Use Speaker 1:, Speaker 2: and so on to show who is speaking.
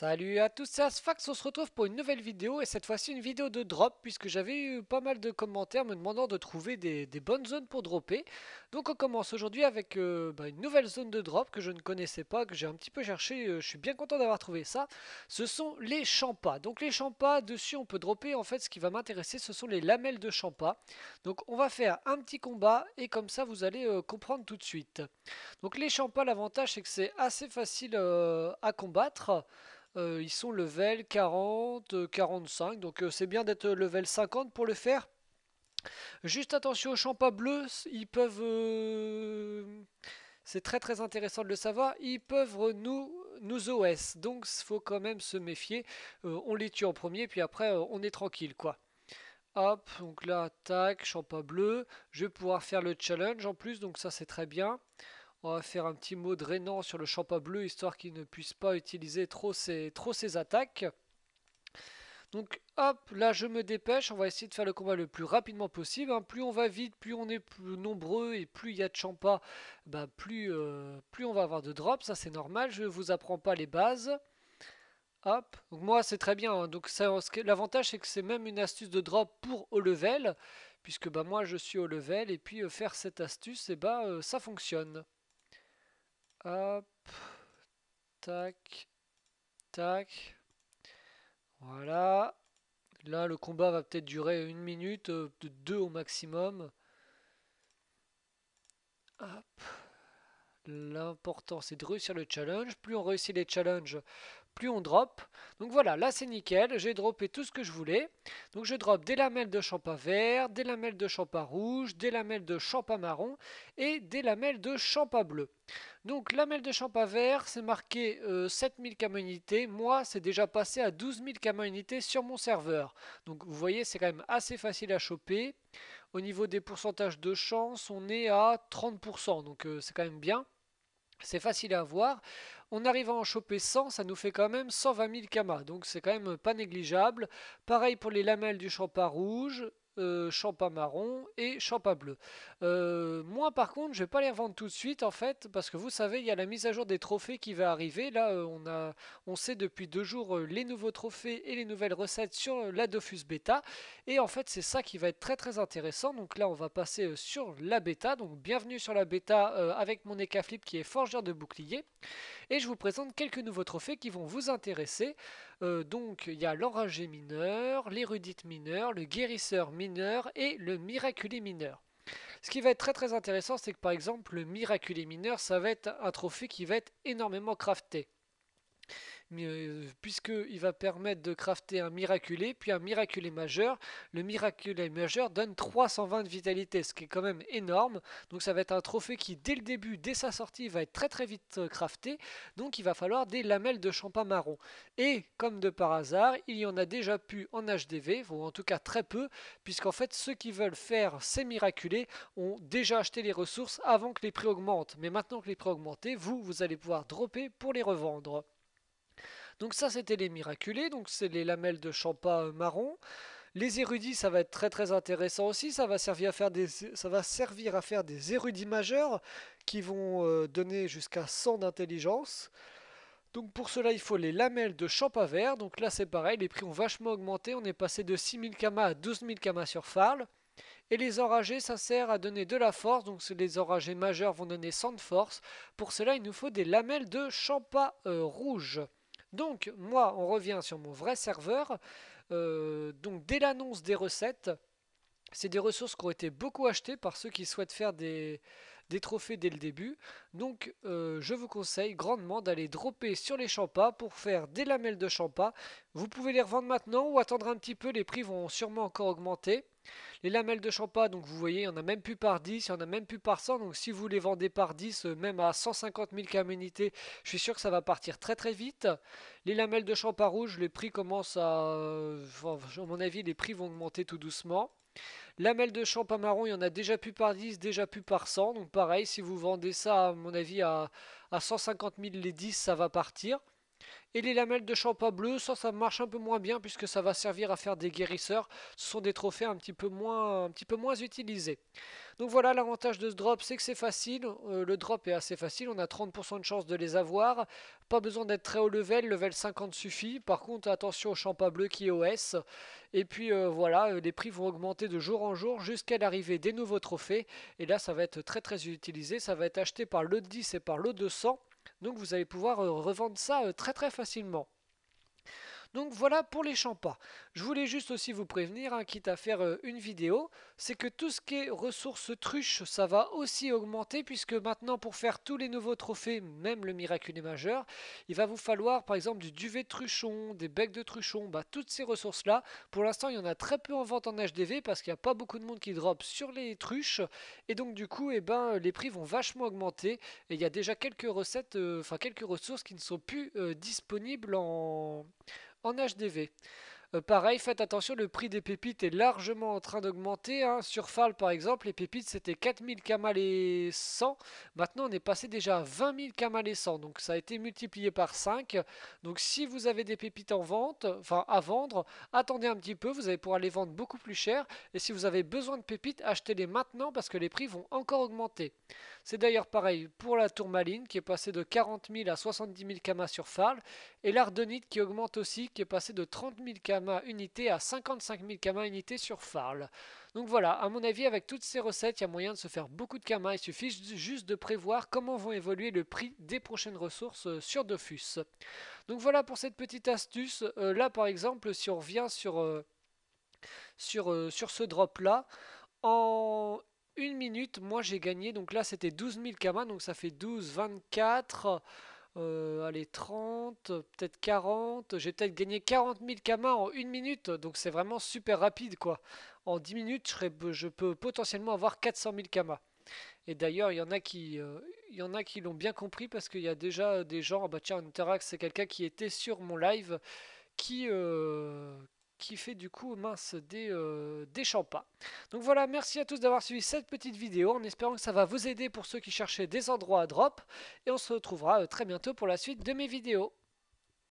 Speaker 1: Salut à tous, c'est Asfax, on se retrouve pour une nouvelle vidéo et cette fois-ci une vidéo de drop puisque j'avais eu pas mal de commentaires me demandant de trouver des bonnes zones pour dropper. Donc on commence aujourd'hui avec une nouvelle zone de drop que je ne connaissais pas, que j'ai un petit peu cherché, je suis bien content d'avoir trouvé ça. Ce sont les champas. Donc les champas, dessus on peut dropper, en fait ce qui va m'intéresser ce sont les lamelles de champas. Donc on va faire un petit combat et comme ça vous allez comprendre tout de suite. Donc les champas, l'avantage c'est que c'est assez facile à combattre. Ils sont level 40, 45, donc c'est bien d'être level 50 pour le faire. Juste attention aux champas bleus, ils peuvent... c'est très très intéressant de le savoir, ils peuvent nous OS, donc il faut quand même se méfier. On les tue en premier, puis après on est tranquille quoi. Hop, donc là, tac, champa bleu. Je vais pouvoir faire le challenge en plus, donc ça c'est très bien. On va faire un petit mot drainant sur le champa bleu, histoire qu'il ne puisse pas utiliser trop ses attaques. Donc hop, là je me dépêche, on va essayer de faire le combat le plus rapidement possible, hein. Plus on va vite, plus on est plus nombreux et plus il y a de champas, plus on va avoir de drops, ça c'est normal, je ne vous apprends pas les bases. Hop, donc moi c'est très bien, hein. Donc l'avantage c'est que c'est même une astuce de drop pour haut level, puisque bah moi je suis au level et puis faire cette astuce, et ça fonctionne. Hop, tac, tac, voilà. Là, le combat va peut-être durer une minute, de deux au maximum. Hop. L'important, c'est de réussir le challenge. Plus on réussit les challenges, plus on drop. Donc voilà, là c'est nickel, j'ai droppé tout ce que je voulais. Donc je drop des lamelles de champa vert, des lamelles de champa rouge, des lamelles de champa marron et des lamelles de champa bleu. Donc lamelle de champa vert, c'est marqué 7000 unités. Moi, c'est déjà passé à 12 000 unités sur mon serveur. Donc vous voyez, c'est quand même assez facile à choper. Au niveau des pourcentages de chance, on est à 30%, donc c'est quand même bien. C'est facile à avoir. On arrive à en choper 100, ça nous fait quand même 120 000 kamas, donc c'est quand même pas négligeable. Pareil pour les lamelles du champa rouge, champa marron et champa bleu. Moi par contre, je vais pas les revendre tout de suite en fait, parce que vous savez, il y a la mise à jour des trophées qui va arriver. Là, on sait depuis 2 jours les nouveaux trophées et les nouvelles recettes sur la Dofus Beta. Et en fait, c'est ça qui va être très très intéressant. Donc là, on va passer sur la bêta. Donc bienvenue sur la bêta avec mon Ekaflip qui est forgeur de bouclier. Et je vous présente quelques nouveaux trophées qui vont vous intéresser. Donc il y a l'enragé mineur, l'érudite mineur, le guérisseur mineur et le miraculé mineur. Ce qui va être très très intéressant, c'est que par exemple le miraculé mineur, ça va être un trophée qui va être énormément crafté puisqu'il va permettre de crafter un miraculé, puis un miraculé majeur. Le miraculé majeur donne 320 de vitalité, ce qui est quand même énorme. Donc ça va être un trophée qui, dès le début, dès sa sortie, va être très très vite crafté. Donc il va falloir des lamelles de champa marron. Et comme de par hasard, il y en a déjà pu en HDV, ou en tout cas très peu, puisqu'en fait ceux qui veulent faire ces miraculés ont déjà acheté les ressources avant que les prix augmentent. Mais maintenant que les prix ont augmenté, vous allez pouvoir dropper pour les revendre. Donc ça c'était les miraculés, donc c'est les lamelles de champa marron. Les érudits, ça va être très très intéressant aussi, ça va servir à faire des érudits majeurs qui vont donner jusqu'à 100 d'intelligence. Donc pour cela il faut les lamelles de champa vert, donc là c'est pareil, les prix ont vachement augmenté, on est passé de 6000 kamas à 12 000 kamas sur Farl. Et les enragés, ça sert à donner de la force, donc les enragés majeurs vont donner 100 de force. Pour cela, il nous faut des lamelles de champa rouge. Donc, moi, on revient sur mon vrai serveur. Donc, dès l'annonce des recettes, c'est des ressources qui ont été beaucoup achetées par ceux qui souhaitent faire des trophées dès le début. Donc je vous conseille grandement d'aller dropper sur les champas pour faire des lamelles de champa. Vous pouvez les revendre maintenant ou attendre un petit peu, les prix vont sûrement encore augmenter. Les lamelles de champa, donc vous voyez, il y en a même plus par 10, il y en a même plus par 100. Donc si vous les vendez par 10, même à 150 000 unités, je suis sûr que ça va partir très très vite. Les lamelles de champa rouge, les prix commencent à mon avis, les prix vont augmenter tout doucement. Lamelle de champ marron, il y en a déjà plus par 10, déjà plus par 100. Donc pareil, si vous vendez ça, à mon avis, à 150 000 les 10, ça va partir. Et les lamelles de champa bleu, ça marche un peu moins bien puisque ça va servir à faire des guérisseurs. Ce sont des trophées un petit peu moins utilisés. Donc voilà, l'avantage de ce drop, c'est que c'est facile. Le drop est assez facile, on a 30% de chance de les avoir. Pas besoin d'être très haut level 50 suffit. Par contre, attention au champa bleu qui est OS. Et puis voilà, les prix vont augmenter de jour en jour jusqu'à l'arrivée des nouveaux trophées. Et là, ça va être très très utilisé. Ça va être acheté par lot 10 et par lot 200. Donc vous allez pouvoir revendre ça très très facilement. Donc voilà pour les champas. Je voulais juste aussi vous prévenir, hein, quitte à faire une vidéo, c'est que tout ce qui est ressources truches, ça va aussi augmenter puisque maintenant pour faire tous les nouveaux trophées, même le miraculé majeur, il va vous falloir par exemple du duvet de truchon, des becs de truchon, bah, toutes ces ressources-là. Pour l'instant, il y en a très peu en vente en HDV parce qu'il n'y a pas beaucoup de monde qui drop sur les truches et donc du coup, eh ben, les prix vont vachement augmenter et il y a déjà quelques recettes, enfin quelques ressources qui ne sont plus disponibles en HDV. Pareil, faites attention, le prix des pépites est largement en train d'augmenter, hein. Sur Fal, par exemple, les pépites c'était 4000 Kamal et 100. Maintenant, on est passé déjà à 20 000 Kamal et 100. Donc, ça a été multiplié par 5. Donc, si vous avez des pépites en vente, enfin à vendre, attendez un petit peu. Vous allez pouvoir les vendre beaucoup plus cher. Et si vous avez besoin de pépites, achetez-les maintenant parce que les prix vont encore augmenter. C'est d'ailleurs pareil pour la tourmaline qui est passée de 40 000 à 70 000 Kamas sur Fal. Et l'ardonite qui augmente aussi, qui est passé de 30 000 Kama unités à 55 000 Kama unités sur Farl. Donc voilà, à mon avis, avec toutes ces recettes, il y a moyen de se faire beaucoup de Kama. Il suffit juste de prévoir comment vont évoluer le prix des prochaines ressources sur Dofus. Donc voilà pour cette petite astuce. Là, par exemple, si on revient sur ce drop-là, en une minute, moi j'ai gagné. Donc là, c'était 12 000 Kama, donc ça fait 12, 24. Allez, 30, peut-être 40. J'ai peut-être gagné 40 000 kamas en une minute. Donc c'est vraiment super rapide quoi. En 10 minutes, je peux potentiellement avoir 400 000 kamas. Et d'ailleurs, il y en a qui l'ont bien compris parce qu'il y a déjà des gens. Ah bah tiens, Interact, c'est quelqu'un qui était sur mon live qui, euh, qui fait du coup mince des champas. Donc voilà, merci à tous d'avoir suivi cette petite vidéo en espérant que ça va vous aider pour ceux qui cherchaient des endroits à drop. Et on se retrouvera très bientôt pour la suite de mes vidéos.